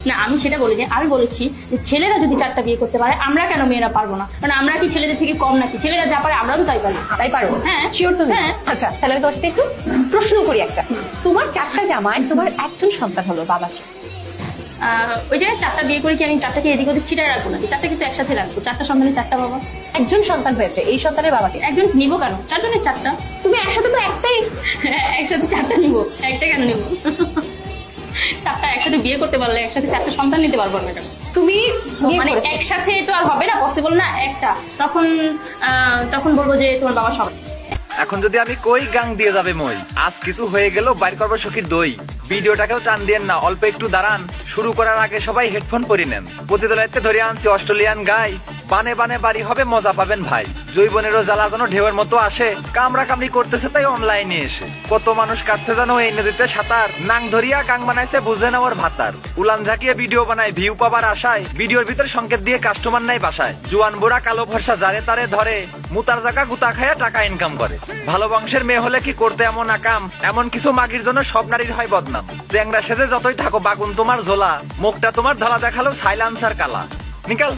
না, আমি সেটা বলিনি। আমি বলেছি যে ছেলেরা যদি 4টা বিয়ে করতে পারে আমরা কেন মেয়েরা পারবো না? কারণ আমরা কি ছেলেদের থেকে কম নাকি? ছেলেরা যা পারে আমরাও তো তাই পারি, তাই পারো? হ্যাঁ, শিওর তুমি? হ্যাঁ। আচ্ছা, তাহলে আমি তোমার সাথে একটু প্রশ্ন করি একটা। তোমার 4টা জামাই, তোমার একজন সন্তান হলো, বাবাকে ওই যে 4টা বিয়ে করে কি আমি 4টাকে এদিক ওদিক ছিটায় রাখবো নাকি? 4টা কিন্তু একসাথে রাখবো। 4টা সন্তানের 4টা বাবা। একজন সন্তান হয়েছে, এই সন্তানের বাবাকে একজন নিবো কেন? 4জনের 4টা। তুমি একসাথে তো একটাই। একসাথে 4টা নিবো, একটা কেন নিবো? 4টা একসাথে বিয়ে করতে পারলে একসাথে 4টা সন্তান নিতে পারবো না কেন? তুমি মানে একসাথে তো আর হবে না, পসিবল না একটা। তখন বলবো যে তোমার বাবা সব। এখন যদি আমি কই গাং দিয়ে যাবে মই, আজ কিছু হয়ে গেল বাইর করবো সখীর দই। ভিডিওটাকেও টান দিয়েন না, অল্প একটু দাঁড়ান। শুরু করার আগে সবাই হেডফোন পরি নেন। প্রতিদলাইতে ধরে আনছি অস্ট্রেলিয়ান গাই, বানে বানে বাড়ি হবে, মজা পাবেন ভাই। জৈবনেরও জ্বালা যেন ঢেউয়ের মতো আসে, কামড়া কামড়ি করতেছে তাই অনলাইনে এসে। কত মানুষ কাটছে জানো এই নদীতে সাঁতার, নাং ধরিয়া গাং বানাইছে বুঝে নেওয়ার ভাতার। উলান ঝাঁকিয়ে ভিডিও বানায় ভিউ পাবার আশায়, ভিডিওর ভিতর সংকেত দিয়ে কাস্টমার নাই বাসায়। জুয়ান বুড়া কালো ভরসা যারে তারে ধরে, মুতার জায়গা গুতা খায়া টাকা ইনকাম করে। ভালো বংশের মেয়ে হলে কি করতে এমন আকাম, এমন কিছু মাগির জন্য সব নারীর হয় বদনাম। চ্যাংরা সেজে যতই থাকো বাগুন তোমার ঝোলা, মুখটা তোমার ধলা দেখালো সাইলান্সার কালা। নিকাল।